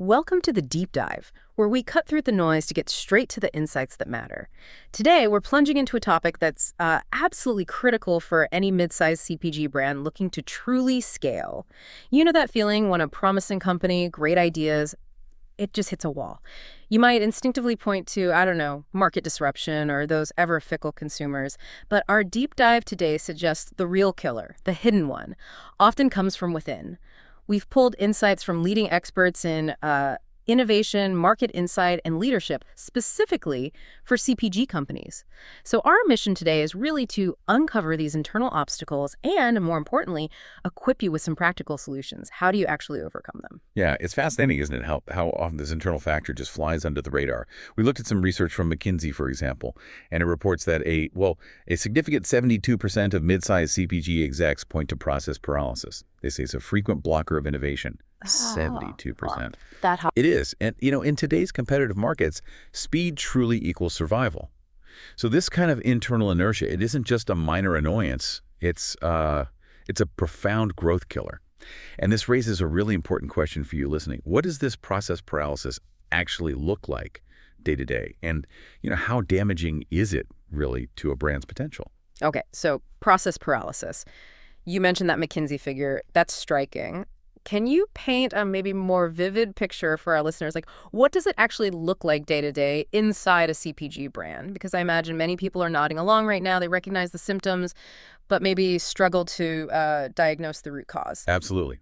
Welcome to the Deep Dive, where we cut through the noise to get straight to the insights that matter. Today, we're plunging into a topic that's absolutely critical for any mid-sized CPG brand looking to truly scale. You know that feeling when a promising company, great ideas, it just hits a wall. You might instinctively point to, I don't know, market disruption or those ever-fickle consumers, but our deep dive today suggests the real killer, the hidden one, often comes from within. We've pulled insights from leading experts in innovation, market insight, and leadership, specifically for CPG companies. So our mission today is really to uncover these internal obstacles and, more importantly, equip you with some practical solutions. How do you actually overcome them? Yeah, it's fascinating, isn't it, how often this internal factor just flies under the radar. We looked at some research from McKinsey, for example, and it reports that a significant 72% of mid-sized CPG execs point to process paralysis. They say it's a frequent blocker of innovation. 72%. It is. And, in today's competitive markets, speed truly equals survival. So this kind of internal inertia, it isn't just a minor annoyance. It's a profound growth killer. And this raises a really important question for you listening. What does this process paralysis actually look like day to day? And, how damaging is it really to a brand's potential? Okay, so process paralysis. You mentioned that McKinsey figure. That's striking. Can you paint a maybe more vivid picture for our listeners? Like, what does it actually look like day to day inside a CPG brand? Because I imagine many people are nodding along right now. They recognize the symptoms, but maybe struggle to diagnose the root cause. Absolutely.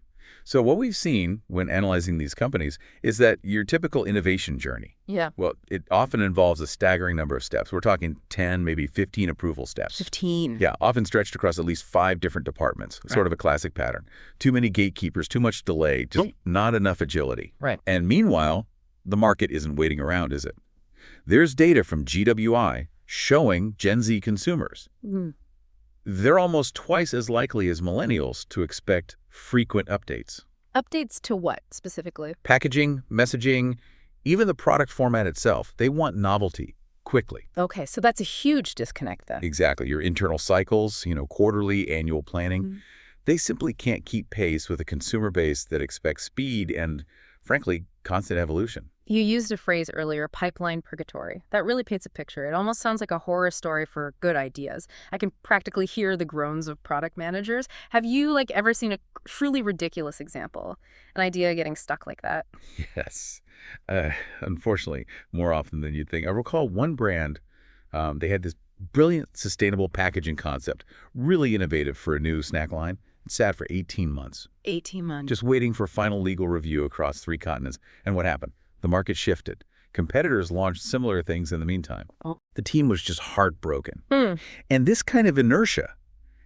So what we've seen when analyzing these companies is that your typical innovation journey, it often involves a staggering number of steps. We're talking 10, maybe 15 approval steps. 15. Yeah, often stretched across at least 5 different departments, sort of a classic pattern. Too many gatekeepers, too much delay, just not enough agility. Right. And meanwhile, the market isn't waiting around, is it? There's data from GWI showing Gen Z consumers. They're almost twice as likely as millennials to expect frequent updates. Updates to what, specifically? Packaging, messaging, even the product format itself. They want novelty quickly. Okay, so that's a huge disconnect then. Exactly. Your internal cycles, quarterly, annual planning, they simply can't keep pace with a consumer base that expects speed and, frankly, constant evolution. You used a phrase earlier, pipeline purgatory. That really paints a picture. It almost sounds like a horror story for good ideas. I can practically hear the groans of product managers. Have you ever seen a truly ridiculous example? An idea getting stuck like that? Yes. Unfortunately, more often than you'd think. I recall one brand, they had this brilliant sustainable packaging concept, really innovative for a new snack line. It sat for 18 months. 18 months. Just waiting for final legal review across 3 continents. And what happened? The market shifted. Competitors launched similar things in the meantime. The team was just heartbroken. And this kind of inertia,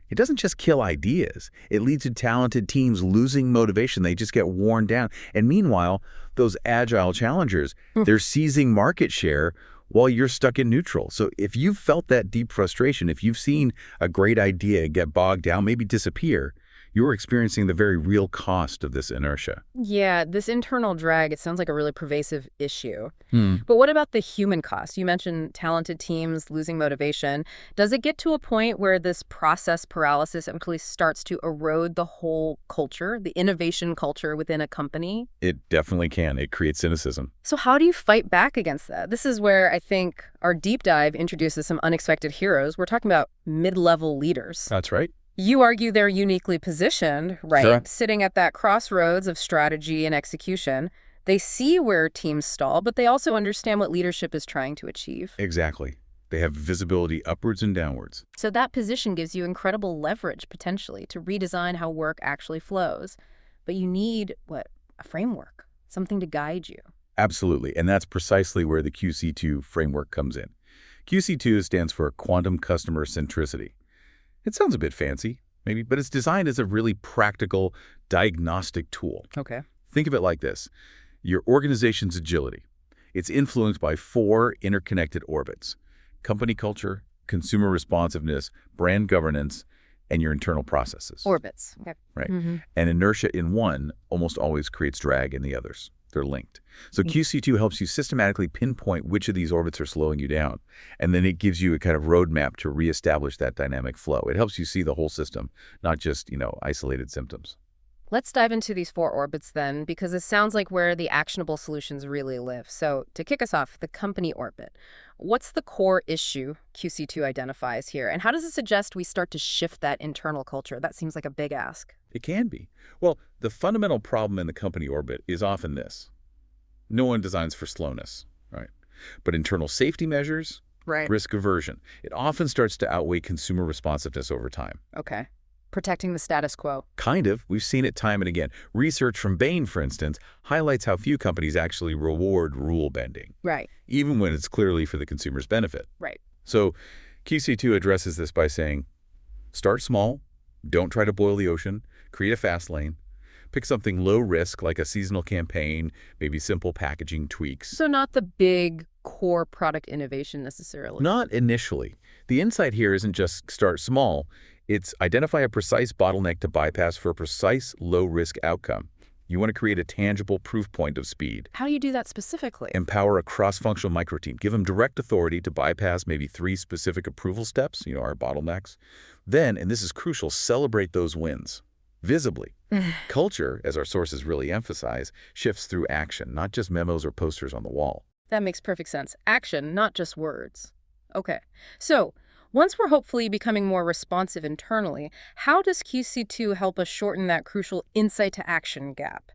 it doesn't just kill ideas. It leads to talented teams losing motivation. They just get worn down. And meanwhile, those agile challengers, they're seizing market share while you're stuck in neutral. So if you've felt that deep frustration, if you've seen a great idea get bogged down, maybe disappear, you're experiencing the very real cost of this inertia. Yeah, this internal drag, it sounds like a really pervasive issue. But what about the human cost? You mentioned talented teams losing motivation. Does it get to a point where this process paralysis actually starts to erode the whole culture, the innovation culture within a company? It definitely can. It creates cynicism. So how do you fight back against that? This is where I think our deep dive introduces some unexpected heroes. We're talking about mid-level leaders. That's right. You argue they're uniquely positioned, right? Sure. Sitting at that crossroads of strategy and execution. They see where teams stall, but they also understand what leadership is trying to achieve. Exactly. They have visibility upwards and downwards. So that position gives you incredible leverage, potentially, to redesign how work actually flows. But you need, a framework, something to guide you. Absolutely. And that's precisely where the QC2 framework comes in. QC2 stands for Quantum Customer Centricity. It sounds a bit fancy, maybe, but it's designed as a really practical diagnostic tool. Okay. Think of it like this. Your organization's agility. It's influenced by 4 interconnected orbits: company culture, consumer responsiveness, brand governance, and your internal processes. Orbits. Okay. Right. And inertia in one almost always creates drag in the others. They're linked. So QC2 helps you systematically pinpoint which of these orbits are slowing you down. And then it gives you a kind of roadmap to reestablish that dynamic flow. It helps you see the whole system, not just, isolated symptoms. Let's dive into these four orbits then, because it sounds like where the actionable solutions really live. So to kick us off, the company orbit. What's the core issue QC2 identifies here, and how does it suggest we start to shift that internal culture? That seems like a big ask. It can be. Well, the fundamental problem in the company orbit is often this. No one designs for slowness, right? But internal safety measures, Right. risk aversion, it often starts to outweigh consumer responsiveness over time. Okay. Protecting the status quo. Kind of. We've seen it time and again. Research from Bain, for instance, highlights how few companies actually reward rule bending, Right. even when it's clearly for the consumer's benefit. Right. So QC2 addresses this by saying, start small, don't try to boil the ocean, create a fast lane, pick something low risk like a seasonal campaign, maybe simple packaging tweaks. So not the big core product innovation necessarily. Not initially. The insight here isn't just start small, it's identify a precise bottleneck to bypass for a precise low-risk outcome. You want to create a tangible proof point of speed. How do you do that specifically? Empower a cross-functional micro team. Give them direct authority to bypass maybe 3 specific approval steps, our bottlenecks. Then, and this is crucial, celebrate those wins visibly. Culture, as our sources really emphasize, shifts through action, not just memos or posters on the wall. That makes perfect sense. Action, not just words. Okay. So once we're hopefully becoming more responsive internally, how does QC2 help us shorten that crucial insight to action gap?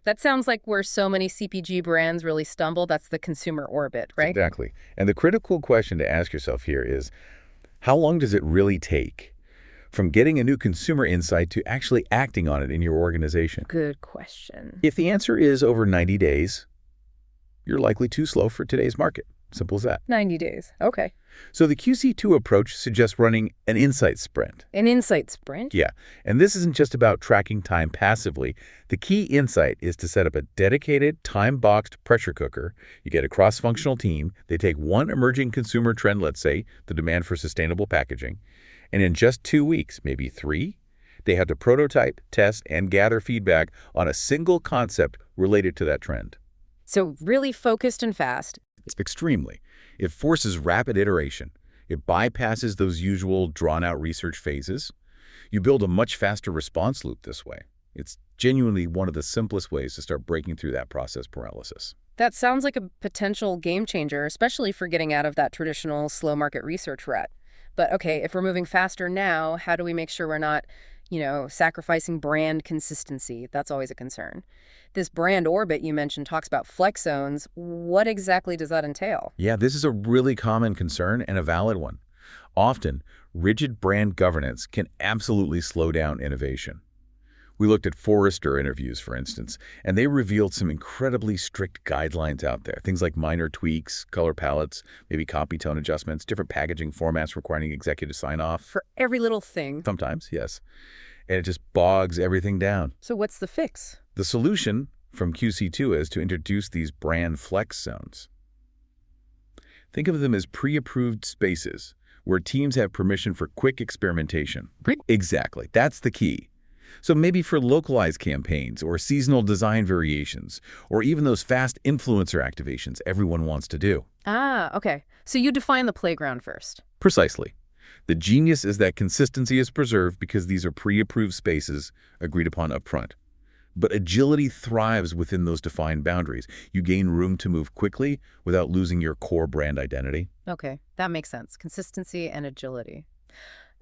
That sounds like where so many CPG brands really stumble. That's the consumer orbit, right? Exactly. And the critical question to ask yourself here is, how long does it really take from getting a new consumer insight to actually acting on it in your organization? Good question. If the answer is over 90 days, you're likely too slow for today's market. Simple as that. 90 days. Okay. So the QC2 approach suggests running an insight sprint. An insight sprint? Yeah, and this isn't just about tracking time passively. The key insight is to set up a dedicated, time-boxed pressure cooker. You get a cross-functional team. They take one emerging consumer trend, let's say, the demand for sustainable packaging, and in just 2 weeks, maybe 3, they have to prototype, test, and gather feedback on a single concept related to that trend. So really focused and fast. Extremely. It forces rapid iteration. It bypasses those usual drawn-out research phases. You build a much faster response loop this way. It's genuinely one of the simplest ways to start breaking through that process paralysis. That sounds like a potential game changer, especially for getting out of that traditional slow market research rut. But okay, if we're moving faster now, how do we make sure we're not, sacrificing brand consistency? That's always a concern. This brand orbit you mentioned talks about flex zones. What exactly does that entail? Yeah, this is a really common concern and a valid one. Often, rigid brand governance can absolutely slow down innovation. We looked at Forrester interviews, for instance, and they revealed some incredibly strict guidelines out there. Things like minor tweaks, color palettes, maybe copy tone adjustments, different packaging formats requiring executive sign-off. For every little thing. Sometimes, yes. And it just bogs everything down. So what's the fix? The solution from QC2 is to introduce these brand flex zones. Think of them as pre-approved spaces where teams have permission for quick experimentation. Exactly. That's the key. So maybe for localized campaigns or seasonal design variations or even those fast influencer activations everyone wants to do. Ah, okay. So you define the playground first. Precisely. The genius is that consistency is preserved because these are pre-approved spaces agreed upon upfront. But agility thrives within those defined boundaries. You gain room to move quickly without losing your core brand identity. Okay, that makes sense. Consistency and agility.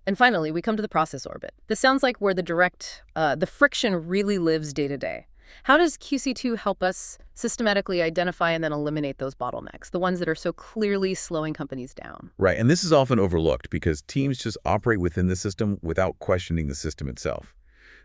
And finally, we come to the process orbit. This sounds like where the friction really lives day to day. How does QC2 help us systematically identify and then eliminate those bottlenecks, the ones that are so clearly slowing companies down? Right, and this is often overlooked because teams just operate within the system without questioning the system itself.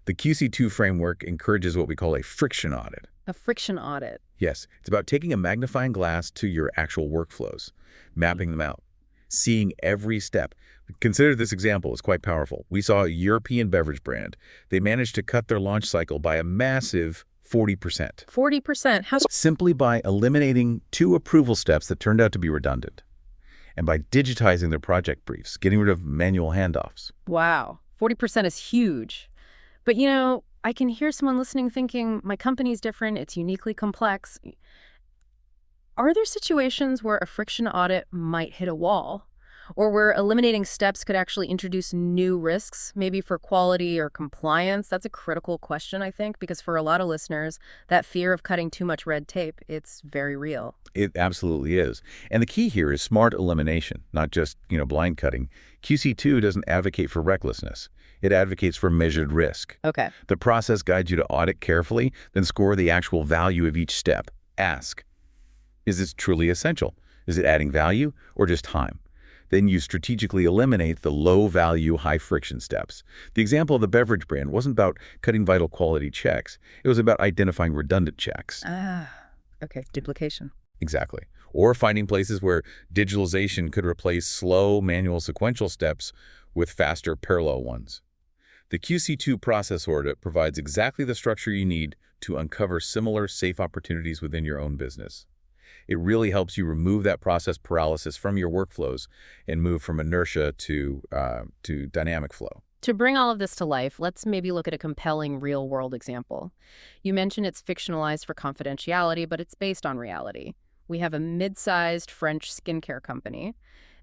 The QC2 framework encourages what we call a friction audit. A friction audit. Yes, it's about taking a magnifying glass to your actual workflows, mapping them out, seeing every step. Consider this example. It's quite powerful. We saw a European beverage brand. They managed to cut their launch cycle by a massive 40%. 40%? How? Simply by eliminating 2 approval steps that turned out to be redundant, and by digitizing their project briefs, getting rid of manual handoffs. Wow, 40% is huge. But I can hear someone listening thinking, my company's different, it's uniquely complex. Are there situations where a friction audit might hit a wall? or where eliminating steps could actually introduce new risks, maybe for quality or compliance? That's a critical question, I think, because for a lot of listeners, that fear of cutting too much red tape, it's very real. It absolutely is. And the key here is smart elimination, not just, blind cutting. QC2 doesn't advocate for recklessness. It advocates for measured risk. Okay. The process guides you to audit carefully, then score the actual value of each step. Ask, is this truly essential? Is it adding value or just time? Then you strategically eliminate the low-value, high-friction steps. The example of the beverage brand wasn't about cutting vital quality checks. It was about identifying redundant checks. Okay, duplication. Exactly. Or finding places where digitalization could replace slow, manual sequential steps with faster parallel ones. The QC2 process audit provides exactly the structure you need to uncover similar safe opportunities within your own business. It really helps you remove that process paralysis from your workflows and move from inertia to dynamic flow. To bring all of this to life, let's maybe look at a compelling real-world example. You mentioned it's fictionalized for confidentiality, but it's based on reality. We have a mid-sized French skincare company.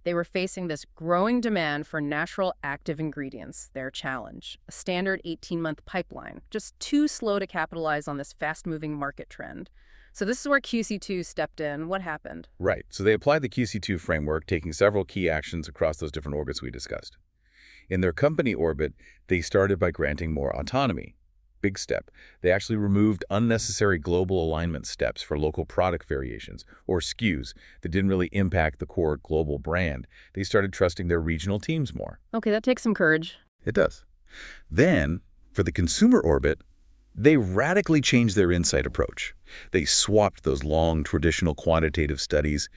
They were facing this growing demand for natural active ingredients, their challenge, a standard 18-month pipeline, just too slow to capitalize on this fast-moving market trend. So this is where QC2 stepped in. What happened? Right. So they applied the QC2 framework, taking several key actions across those different orbits we discussed. In their company orbit, they started by granting more autonomy. Big step. They actually removed unnecessary global alignment steps for local product variations, or SKUs, that didn't really impact the core global brand. They started trusting their regional teams more. Okay, that takes some courage. It does. Then, for the consumer orbit, they radically changed their insight approach. They swapped those long, traditional quantitative studies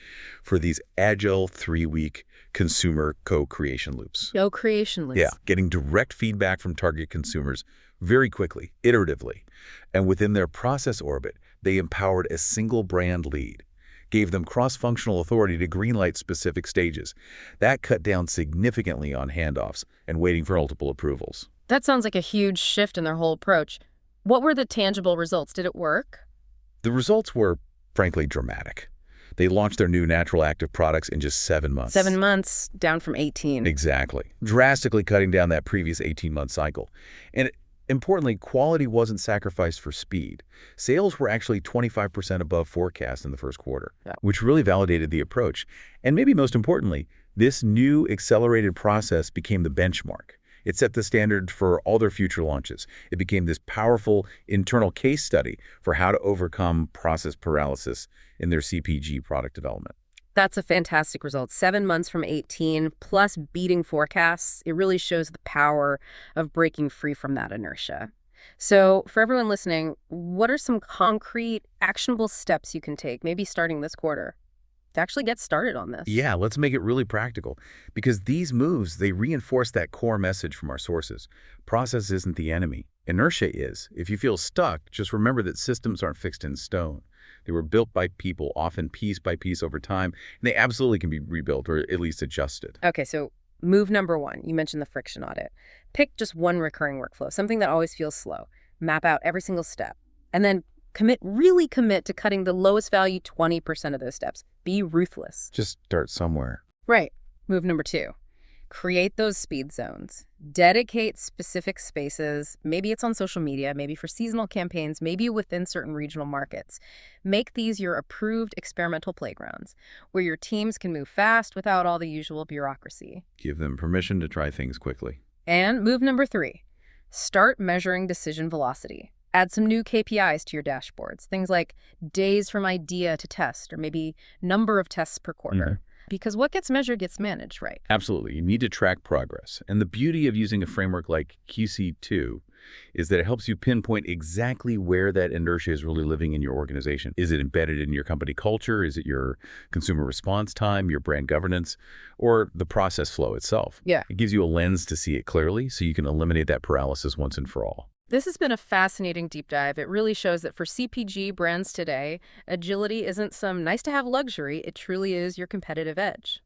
for these agile 3-week consumer co-creation loops. Co-creation loops. Yeah, getting direct feedback from target consumers very quickly, iteratively. And within their process orbit, they empowered a single brand lead, gave them cross-functional authority to greenlight specific stages. That cut down significantly on handoffs and waiting for multiple approvals. That sounds like a huge shift in their whole approach. What were the tangible results? Did it work? The results were, frankly, dramatic. They launched their new natural active products in just 7 months. 7 months, down from 18. Exactly. Drastically cutting down that previous 18-month cycle. And importantly, quality wasn't sacrificed for speed. Sales were actually 25% above forecast in the first quarter, which really validated the approach. And maybe most importantly, this new accelerated process became the benchmark. It set the standard for all their future launches. It became this powerful internal case study for how to overcome process paralysis in their CPG product development. That's a fantastic result. 7 months from 18, plus beating forecasts. It really shows the power of breaking free from that inertia. So for everyone listening, what are some concrete, actionable steps you can take, maybe starting this quarter, to actually get started on this? Yeah, let's make it really practical, because these moves, they reinforce that core message from our sources. Process isn't the enemy. Inertia is. If you feel stuck, just remember that systems aren't fixed in stone. They were built by people, often piece by piece over time, and they absolutely can be rebuilt or at least adjusted. Okay, so move number 1, you mentioned the friction audit. Pick just one recurring workflow, something that always feels slow. Map out every single step, and then really commit to cutting the lowest value 20% of those steps. Be ruthless. Just start somewhere. Right. Move number 2. Create those speed zones. Dedicate specific spaces. Maybe it's on social media, maybe for seasonal campaigns, maybe within certain regional markets. Make these your approved experimental playgrounds where your teams can move fast without all the usual bureaucracy. Give them permission to try things quickly. And move number 3. Start measuring decision velocity. Add some new KPIs to your dashboards, things like days from idea to test, or maybe number of tests per quarter. Because what gets measured gets managed, right? Absolutely. You need to track progress. And the beauty of using a framework like QC2 is that it helps you pinpoint exactly where that inertia is really living in your organization. Is it embedded in your company culture? Is it your consumer response time, your brand governance, or the process flow itself? Yeah. It gives you a lens to see it clearly so you can eliminate that paralysis once and for all. This has been a fascinating deep dive. It really shows that for CPG brands today, agility isn't some nice-to-have luxury. It truly is your competitive edge.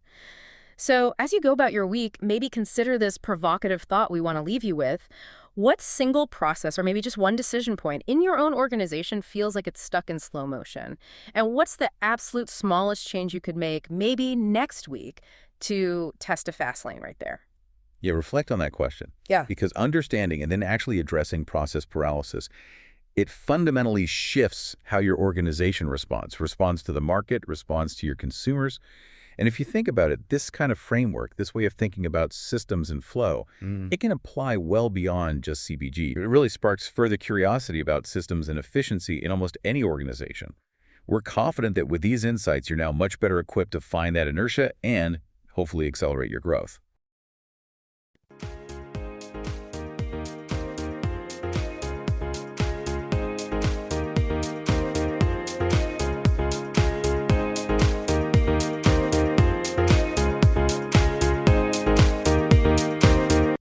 So as you go about your week, maybe consider this provocative thought we want to leave you with. What single process or maybe just one decision point in your own organization feels like it's stuck in slow motion? And what's the absolute smallest change you could make maybe next week to test a fast lane right there? Yeah, reflect on that question. Yeah. Because understanding and then actually addressing process paralysis, it fundamentally shifts how your organization responds to the market, responds to your consumers. And if you think about it, this kind of framework, this way of thinking about systems and flow, it can apply well beyond just CPG. It really sparks further curiosity about systems and efficiency in almost any organization. We're confident that with these insights, you're now much better equipped to find that inertia and hopefully accelerate your growth.